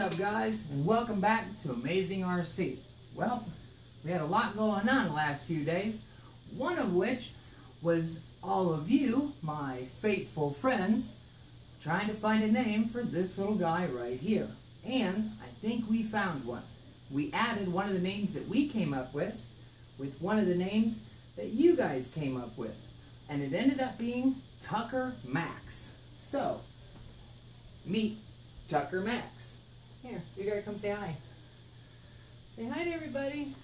up, guys, and welcome back to Amazing RC. Well, we had a lot going on the last few days, one of which was all of you, my faithful friends, trying to find a name for this little guy right here. And I think we found one. We added one of the names that we came up with one of the names that you guys came up with. And it ended up being TUCKERR MAXX. So, meet TUCKERR MAXX. Here, you gotta come say hi. Say hi to everybody.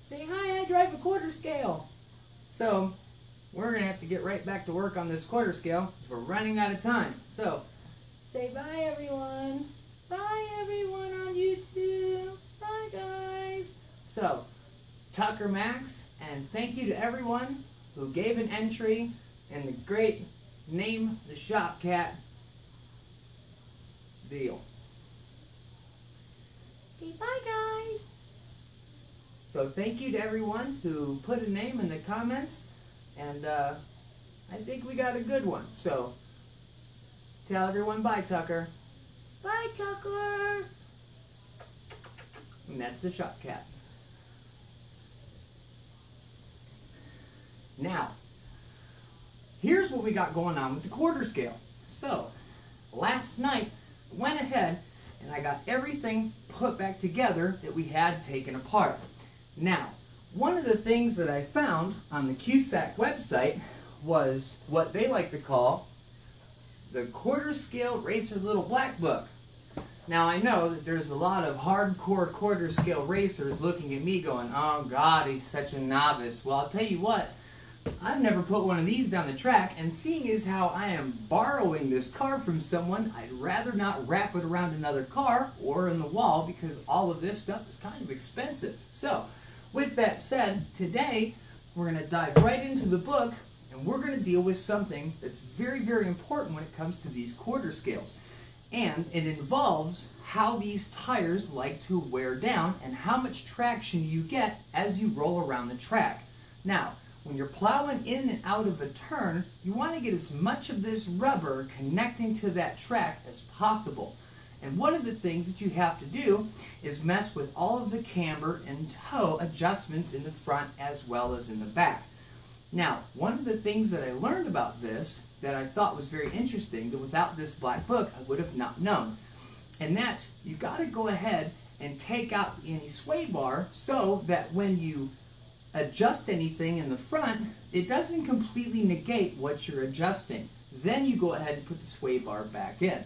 Say hi, I drive a quarter scale. So, we're gonna have to get right back to work on this quarter scale. We're running out of time. So, say bye everyone. Bye everyone on YouTube. Bye guys. So, TUCKERR MAXX, and thank you to everyone who gave an entry in the great Name the Shop Cat deal. Okay, bye guys. So thank you to everyone who put a name in the comments, and I think we got a good one. So tell everyone bye, Tucker. Bye, Tucker. And that's the Shop Cat. Now, here's what we got going on with the quarter scale. So, last night, went ahead and I got everything put back together that we had taken apart. Now, one of the things that I found on the QSAC website was what they like to call the Quarter Scale Racer Little Black Book. Now, I know that there's a lot of hardcore quarter scale racers looking at me going, oh God, he's such a novice. Well, I'll tell you what, I've never put one of these down the track, and seeing as how I am borrowing this car from someone, I'd rather not wrap it around another car or in the wall because all of this stuff is kind of expensive. So, with that said, today we're going to dive right into the book, and we're going to deal with something that's very, very important when it comes to these quarter scales. And it involves how these tires like to wear down and how much traction you get as you roll around the track. Now, when you're plowing in and out of a turn, you want to get as much of this rubber connecting to that track as possible. And one of the things that you have to do is mess with all of the camber and toe adjustments in the front as well as in the back. Now, one of the things that I learned about this that I thought was very interesting, that without this black book I would have not known, and that's you got to go ahead and take out any sway bar so that when you adjust anything in the front, it doesn't completely negate what you're adjusting. Then you go ahead and put the sway bar back in.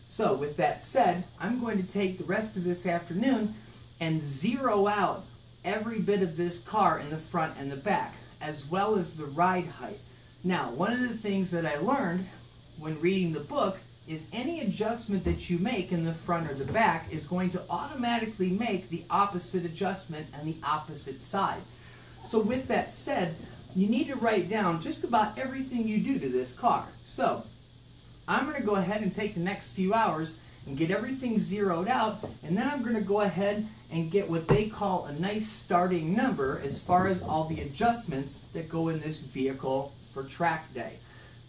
So with that said, I'm going to take the rest of this afternoon and zero out every bit of this car in the front and the back, as well as the ride height. Now, one of the things that I learned when reading the book is any adjustment that you make in the front or the back is going to automatically make the opposite adjustment on the opposite side. So with that said, you need to write down just about everything you do to this car. So I'm going to go ahead and take the next few hours and get everything zeroed out, and then I'm going to go ahead and get what they call a nice starting number as far as all the adjustments that go in this vehicle for track day.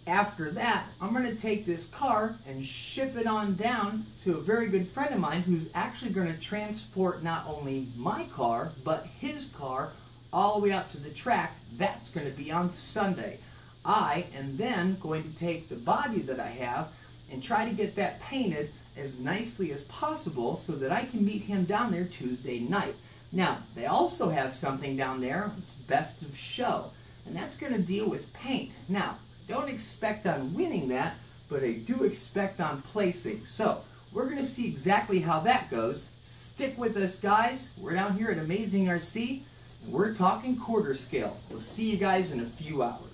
After that, I'm going to take this car and ship it on down to a very good friend of mine who's actually going to transport not only my car, but his car all the way up to the track. That's going to be on Sunday. I am then going to take the body that I have and try to get that painted as nicely as possible so that I can meet him down there Tuesday night. Now, they also have something down there, it's best of show, and that's going to deal with paint. Now, don't expect on winning that, but I do expect on placing. So, we're going to see exactly how that goes. Stick with us, guys. We're down here at Amazing RC. We're talking quarter scale. We'll see you guys in a few hours.